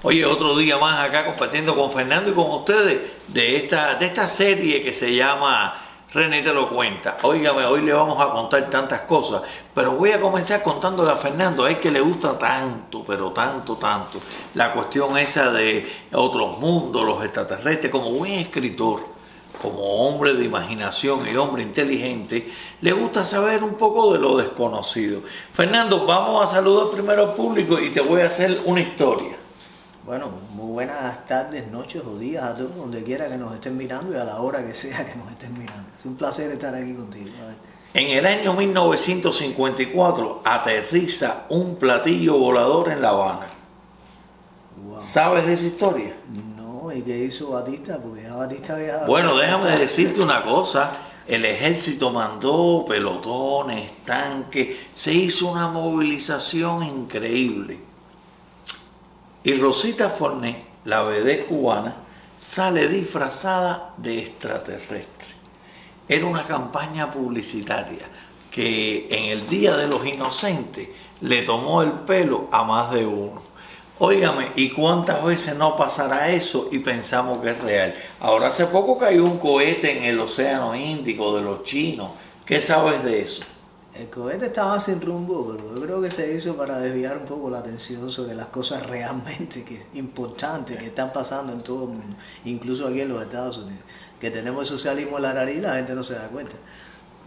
Oye, otro día más acá compartiendo con Fernando y con ustedes de esta serie que se llama René te lo cuenta. Óigame, hoy le vamos a contar tantas cosas, pero voy a comenzar contándole a Fernando, a él que le gusta tanto, pero tanto, la cuestión esa de otros mundos, los extraterrestres, como buen escritor, como hombre de imaginación y hombre inteligente, le gusta saber un poco de lo desconocido. Fernando, vamos a saludar primero al público y te voy a hacer una historia. Bueno, muy buenas tardes, noches o días a todos, donde quiera que nos estén mirando y a la hora que sea que nos estén mirando. Es un placer estar aquí contigo. En el año 1954 aterriza un platillo volador en La Habana. Wow. ¿Sabes de esa historia? No, ¿y qué hizo Batista? Porque ya Batista había... Bueno, déjame decirte una cosa. El ejército mandó pelotones, tanques, se hizo una movilización increíble. Y Rosita Forné, la vedette cubana, sale disfrazada de extraterrestre. Era una campaña publicitaria que en el Día de los Inocentes le tomó el pelo a más de uno. Óigame, ¿y cuántas veces no pasará eso y pensamos que es real? Ahora hace poco cayó un cohete en el Océano Índico de los chinos. ¿Qué sabes de eso? El cohete estaba sin rumbo, pero yo creo que se hizo para desviar un poco la atención sobre las cosas realmente importantes que están pasando en todo el mundo, incluso aquí en los Estados Unidos, que tenemos el socialismo en la nariz y la gente no se da cuenta.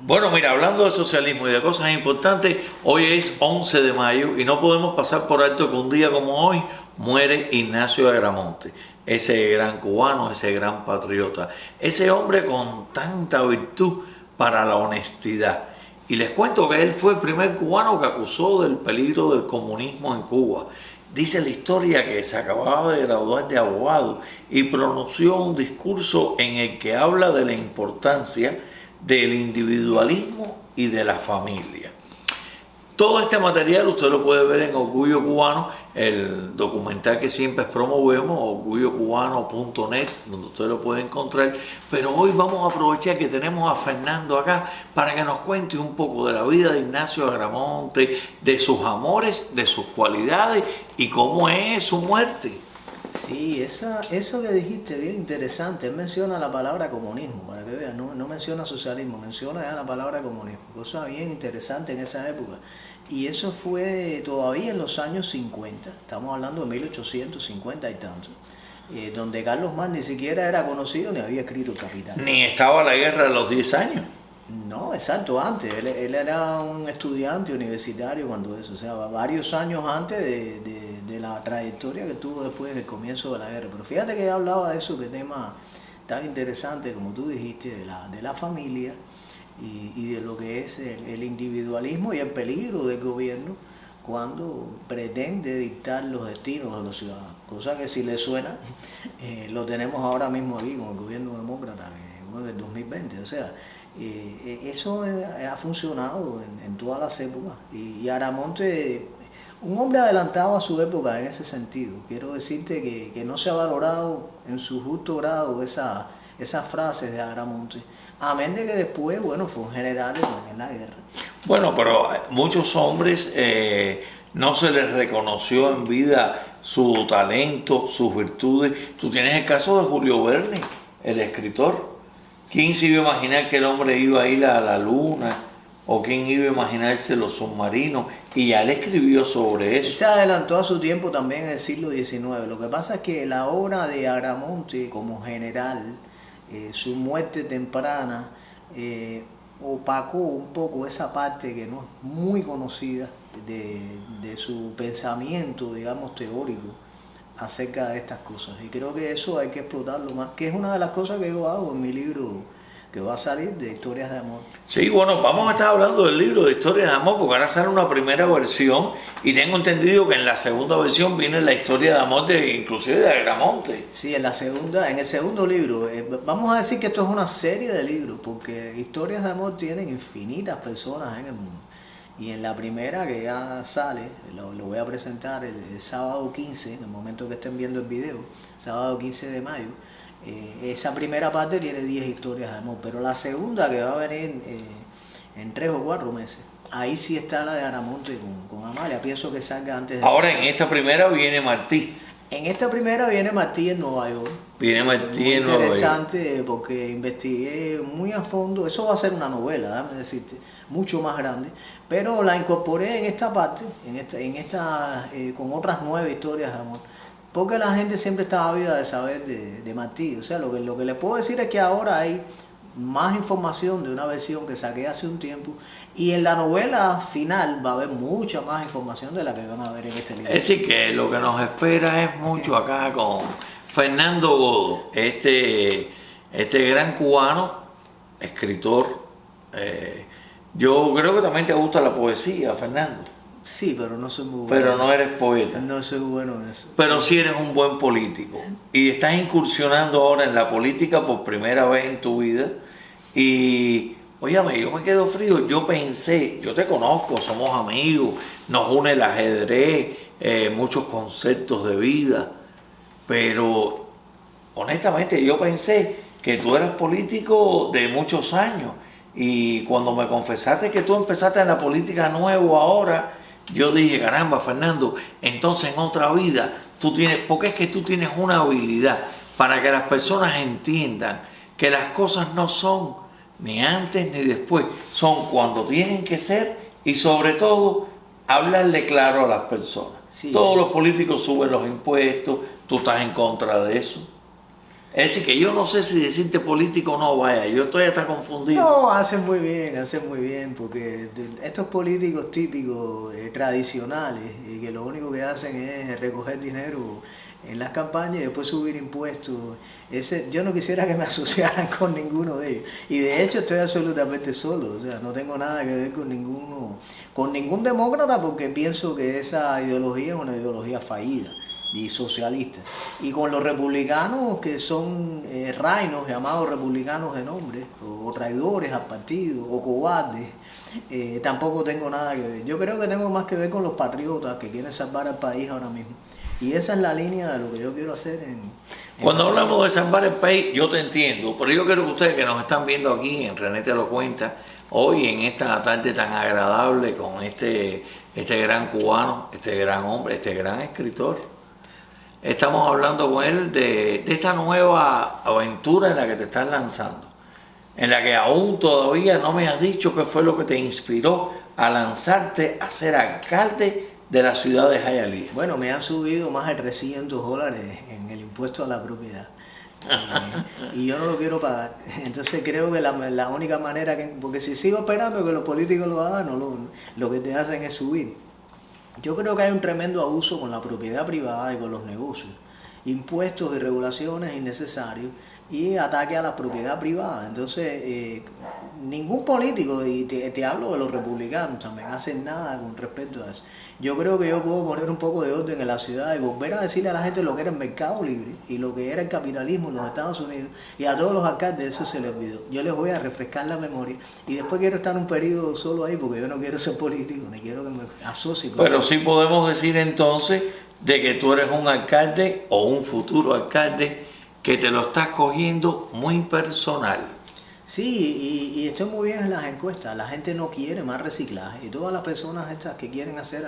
Bueno, mira, hablando de socialismo y de cosas importantes, hoy es 11 de mayo y no podemos pasar por alto que un día como hoy muere Ignacio Agramonte, ese gran cubano, ese gran patriota, ese hombre con tanta virtud para la honestidad. Y les cuento que él fue el primer cubano que acusó del peligro del comunismo en Cuba. Dice la historia que se acababa de graduar de abogado y pronunció un discurso en el que habla de la importancia del individualismo y de la familia. Todo este material usted lo puede ver en Orgullo Cubano, el documental que siempre promovemos, orgullocubano.net, donde usted lo puede encontrar. Pero hoy vamos a aprovechar que tenemos a Fernando acá para que nos cuente un poco de la vida de Ignacio Agramonte, de sus amores, de sus cualidades y cómo es su muerte. Sí, eso que dijiste, bien interesante. Él menciona la palabra comunismo, para que vean, no menciona socialismo, menciona ya la palabra comunismo. Cosa bien interesante en esa época. Y eso fue todavía en los años 50, estamos hablando de 1850 y tanto, donde Carlos Marx ni siquiera era conocido ni había escrito El Capital. Ni estaba la guerra de los 10 años. No, exacto, antes. Él era un estudiante universitario cuando eso, o sea, varios años antes de la trayectoria que tuvo después del comienzo de la guerra. Pero fíjate que hablaba de eso, de tema tan interesante como tú dijiste, de la familia y de lo que es el individualismo y el peligro del gobierno cuando pretende dictar los destinos de los ciudadanos. Cosa que si le suena, lo tenemos ahora mismo aquí con el gobierno demócrata del 2020, o sea... eso ha funcionado en todas las épocas y Agramonte, un hombre adelantado a su época en ese sentido. Quiero decirte que no se ha valorado en su justo grado esas frases de Agramonte, amén de que después, bueno, fue un general en la guerra. Bueno, pero muchos hombres no se les reconoció en vida su talento, sus virtudes. Tú tienes el caso de Julio Verne, el escritor. ¿Quién se iba a imaginar que el hombre iba a ir a la luna? ¿O quién iba a imaginarse los submarinos? Y ya él escribió sobre eso. Él se adelantó a su tiempo también en el siglo XIX. Lo que pasa es que la obra de Agramonte como general, su muerte temprana, opacó un poco esa parte que no es muy conocida de su pensamiento, digamos, teórico acerca de estas cosas, y creo que eso hay que explotarlo más, que es una de las cosas que yo hago en mi libro que va a salir de Historias de Amor. Sí, bueno, vamos a estar hablando del libro de Historias de Amor porque ahora sale una primera versión y tengo entendido que en la segunda versión viene la historia de amor inclusive de Agramonte. Sí, en el segundo libro, vamos a decir que esto es una serie de libros porque Historias de Amor tienen infinitas personas en el mundo. Y en la primera que ya sale, lo voy a presentar el sábado 15, en el momento que estén viendo el video, sábado 15 de mayo, esa primera parte tiene 10 historias de amor, pero la segunda que va a venir en 3 o 4 meses, ahí sí está la de Agramonte con Amalia, pienso que salga antes de... Ahora en esta primera viene Martí. En esta primera viene Martí en Nueva York. Viene Martí Muy en Nueva York. interesante porque investigué muy a fondo. Eso va a ser una novela, déjame decirte, mucho más grande. Pero la incorporé en esta parte, con otras 9 historias de amor. Porque la gente siempre está ávida de saber de Martí. O sea, lo que le puedo decir es que ahora hay más información de una versión que saqué hace un tiempo. Y en la novela final va a haber mucha más información de la que van a ver en este libro. Es decir, que lo que nos espera es mucho acá con Fernando Godo, este gran cubano, escritor. Yo creo que también te gusta la poesía, Fernando. Sí, pero no soy muy bueno. Pero no eres poeta. No soy bueno en eso. Pero sí eres un buen político. Y estás incursionando ahora en la política por primera vez en tu vida. Y, óyame, yo me quedo frío. Yo pensé, yo te conozco, somos amigos, nos une el ajedrez, muchos conceptos de vida. Pero, honestamente, yo pensé que tú eras político de muchos años. Y cuando me confesaste que tú empezaste en la política nuevo ahora, yo dije, caramba, Fernando, entonces en otra vida tú tienes, porque es que tú tienes una habilidad para que las personas entiendan que las cosas no son ni antes ni después, son cuando tienen que ser y sobre todo hablarle claro a las personas. Sí. Todos los políticos suben los impuestos, tú estás en contra de eso. Es decir, que yo no sé si decirte político o no, vaya, yo estoy hasta confundido. No, hacen muy bien, porque estos políticos típicos, tradicionales, y que lo único que hacen es recoger dinero en las campañas y después subir impuestos, yo no quisiera que me asociaran con ninguno de ellos. Y de hecho estoy absolutamente solo, o sea, no tengo nada que ver con ningún demócrata porque pienso que esa ideología es una ideología fallida y socialista. Y con los republicanos que son rainos, llamados republicanos de nombre, o traidores al partido, o cobardes, tampoco tengo nada que ver. Yo creo que tengo más que ver con los patriotas que quieren salvar al país ahora mismo. Y esa es la línea de lo que yo quiero hacer Cuando hablamos de salvar el país, yo te entiendo, pero yo quiero que ustedes que nos están viendo aquí en René Te Lo Cuenta, hoy en esta tarde tan agradable con este gran cubano, este gran hombre, este gran escritor, estamos hablando con él de esta nueva aventura en la que te estás lanzando, en la que aún todavía no me has dicho qué fue lo que te inspiró a lanzarte a ser alcalde de la ciudad de Hialeah. Bueno, me han subido más de $300 en el impuesto a la propiedad. Y yo no lo quiero pagar. Entonces creo que la única manera porque si sigo esperando que los políticos lo hagan, lo que te hacen es subir. Yo creo que hay un tremendo abuso con la propiedad privada y con los negocios. Impuestos y regulaciones innecesarios y ataque a la propiedad privada. Entonces, ningún político, y te hablo de los republicanos también, hacen nada con respecto a eso. Yo creo que yo puedo poner un poco de orden en la ciudad y volver a decirle a la gente lo que era el mercado libre y lo que era el capitalismo en los Estados Unidos, y a todos los alcaldes eso se les olvidó. Yo les voy a refrescar la memoria y después quiero estar un periodo solo ahí porque yo no quiero ser político, ni quiero que me asocie con... Pero sí podemos decir entonces de que tú eres un alcalde o un futuro alcalde que te lo estás cogiendo muy personal. Sí, y estoy muy bien en las encuestas. La gente no quiere más reciclaje. Y todas las personas estas que quieren hacer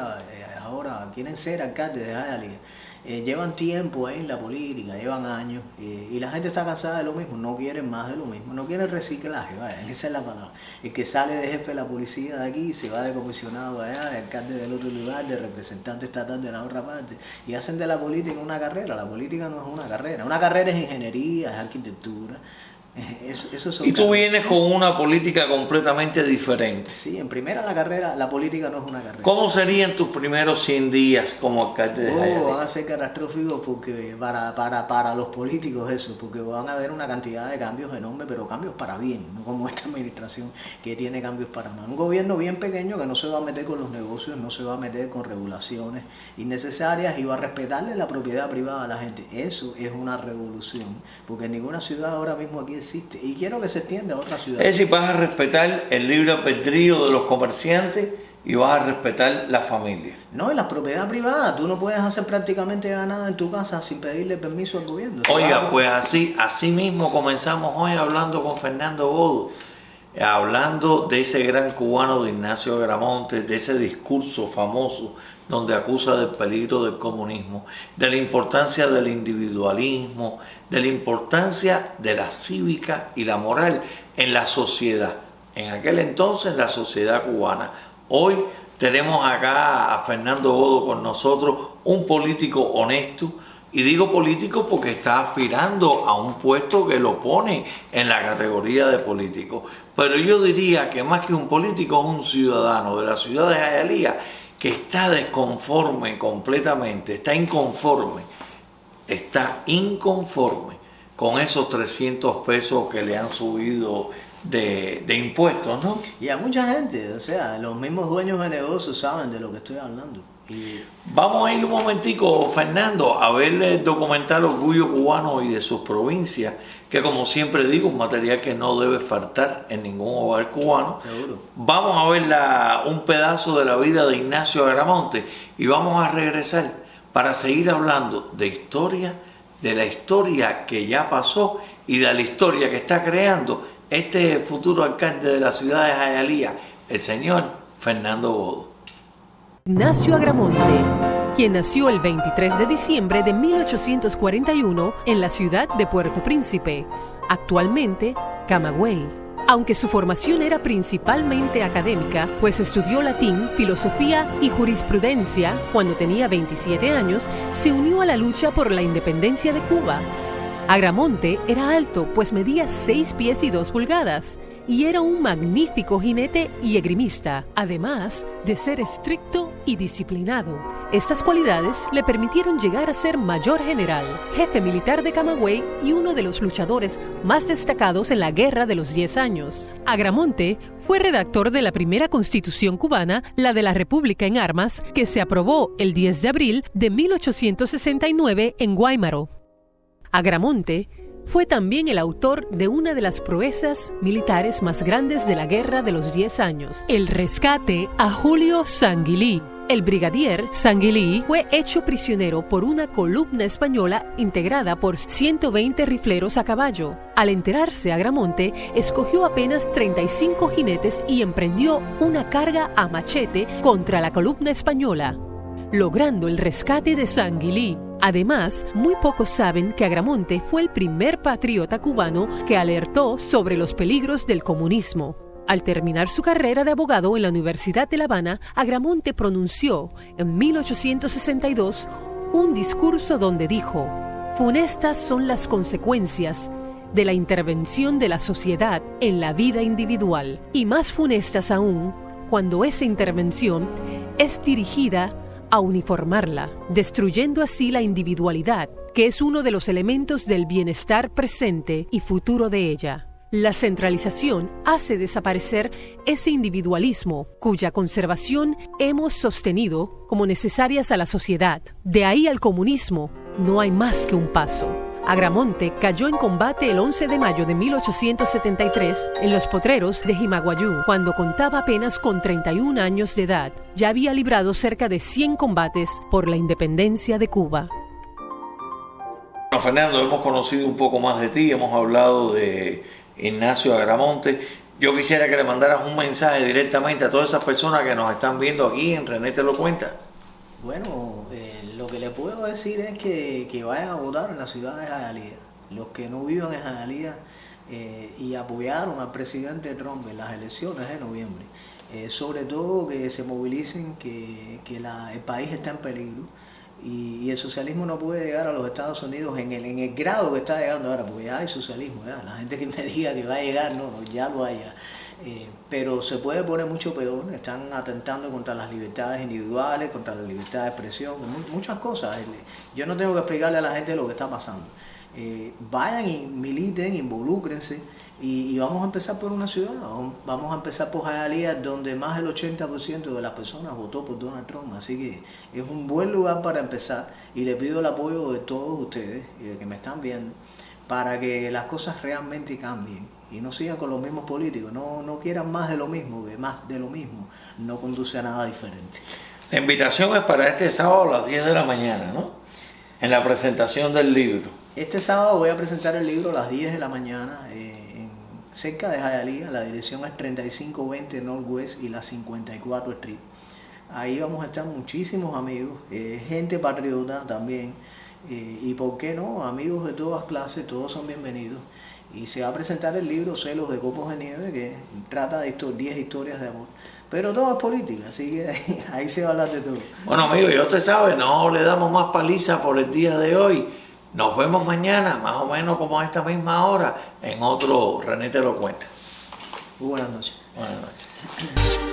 ahora, quieren ser alcaldes de Hialeah, llevan tiempo ahí en la política, llevan años. Y la gente está cansada de lo mismo, no quieren más de lo mismo. No quieren reciclaje, vaya, esa es la palabra. El que sale de jefe de la policía de aquí, se va de comisionado allá, de alcalde del otro lugar, de representante estatal de la otra parte. Y hacen de la política una carrera. La política no es una carrera. Una carrera es ingeniería, es arquitectura. Y tú vienes con una política completamente diferente. Sí, en primera la carrera, la política no es una carrera. ¿Cómo serían tus primeros 100 días como alcalde de Hialeah? Van a ser catastróficos porque para los políticos eso, porque van a haber una cantidad de cambios enormes, pero cambios para bien, no como esta administración que tiene cambios para mal. Un gobierno bien pequeño que no se va a meter con los negocios, no se va a meter con regulaciones innecesarias y va a respetarle la propiedad privada a la gente. Eso es una revolución, porque en ninguna ciudad ahora mismo aquí existe y quiero que se extienda a otras ciudades. Es decir, vas a respetar el libre albedrío de los comerciantes y vas a respetar la familia. No, y la propiedad privada, tú no puedes hacer prácticamente nada en tu casa sin pedirle permiso al gobierno. Oiga, pues así mismo comenzamos hoy hablando con Fernando Godo, hablando de ese gran cubano de Ignacio Agramonte, de ese discurso famoso donde acusa del peligro del comunismo, de la importancia del individualismo, de la importancia de la cívica y la moral en la sociedad, en aquel entonces en la sociedad cubana. Hoy tenemos acá a Fernando Bodo con nosotros, un político honesto, y digo político porque está aspirando a un puesto que lo pone en la categoría de político. Pero yo diría que más que un político es un ciudadano de la ciudad de Hialeah que está desconforme completamente, está inconforme con esos 300 pesos que le han subido de impuestos, ¿no? Y a mucha gente, o sea, los mismos dueños de negocios saben de lo que estoy hablando. Vamos a ir un momentico, Fernando, a ver el documental Orgullo Cubano y de sus provincias, que como siempre digo, un material que no debe faltar en ningún hogar cubano. Seguro. Vamos a ver un pedazo de la vida de Ignacio Agramonte y vamos a regresar para seguir hablando de historia, de la historia que ya pasó y de la historia que está creando este futuro alcalde de la ciudad de Hialeah, el señor Fernando Bodo. Ignacio Agramonte, quien nació el 23 de diciembre de 1841 en la ciudad de Puerto Príncipe, actualmente Camagüey. Aunque su formación era principalmente académica, pues estudió latín, filosofía y jurisprudencia, cuando tenía 27 años, se unió a la lucha por la independencia de Cuba. Agramonte era alto, pues medía 6 pies y 2 pulgadas, y era un magnífico jinete y esgrimista, además de ser estricto y disciplinado. Estas cualidades le permitieron llegar a ser mayor general, jefe militar de Camagüey y uno de los luchadores más destacados en la Guerra de los 10 años. Agramonte fue redactor de la primera Constitución cubana, la de la República en Armas, que se aprobó el 10 de abril de 1869 en Guaymaro. Agramonte fue también el autor de una de las proezas militares más grandes de la Guerra de los 10 años, el rescate a Julio Sanguilí. El brigadier Sanguilí fue hecho prisionero por una columna española integrada por 120 rifleros a caballo. Al enterarse, Agramonte escogió apenas 35 jinetes y emprendió una carga a machete contra la columna española, logrando el rescate de Sanguilí. Además, muy pocos saben que Agramonte fue el primer patriota cubano que alertó sobre los peligros del comunismo. Al terminar su carrera de abogado en la Universidad de La Habana, Agramonte pronunció en 1862 un discurso donde dijo: "Funestas son las consecuencias de la intervención de la sociedad en la vida individual, y más funestas aún cuando esa intervención es dirigida a uniformarla, destruyendo así la individualidad, que es uno de los elementos del bienestar presente y futuro de ella. La centralización hace desaparecer ese individualismo cuya conservación hemos sostenido como necesarias a la sociedad. De ahí al comunismo no hay más que un paso". Agramonte cayó en combate el 11 de mayo de 1873 en los potreros de Jimaguayú, cuando contaba apenas con 31 años de edad. Ya había librado cerca de 100 combates por la independencia de Cuba. Bueno, Fernando, hemos conocido un poco más de ti, hemos hablado de Ignacio Agramonte. Yo quisiera que le mandaras un mensaje directamente a todas esas personas que nos están viendo aquí en René Te Lo Cuenta. Bueno, lo que le puedo decir es que vayan a votar en la ciudad de Hialeah. Los que no vivan en Hialeah y apoyaron al presidente Trump en las elecciones de noviembre, sobre todo que se movilicen, que el país está en peligro y el socialismo no puede llegar a los Estados Unidos en el grado que está llegando ahora, porque ya hay socialismo, ya. La gente que me diga que va a llegar, no, ya lo haya. Pero se puede poner mucho peor. Están atentando contra las libertades individuales, contra la libertad de expresión, muchas cosas. Yo no tengo que explicarle a la gente lo que está pasando. Vayan y militen, involúcrense y vamos a empezar por una ciudad. Vamos a empezar por Hialeah, donde más del 80% de las personas votó por Donald Trump. Así que es un buen lugar para empezar y le pido el apoyo de todos ustedes que me están viendo para que las cosas realmente cambien y no sigan con los mismos políticos, no quieran más de lo mismo, que más de lo mismo no conduce a nada diferente. La invitación es para este sábado a las 10 de la mañana, ¿no? En la presentación del libro. Este sábado voy a presentar el libro a las 10 de la mañana, cerca de Hialeah. La dirección es 3520 Northwest y la 54 Street. Ahí vamos a estar muchísimos amigos, gente patriota también, y por qué no, amigos de todas clases, todos son bienvenidos. Y se va a presentar el libro Celos de Copos de Nieve, que trata de 10 historias de amor. Pero todo es política, así que ahí se va a hablar de todo. Bueno, amigos, ya usted sabe, no le damos más paliza por el día de hoy. Nos vemos mañana, más o menos como a esta misma hora, en otro René Te Lo Cuenta. Buenas noches. Buenas noches.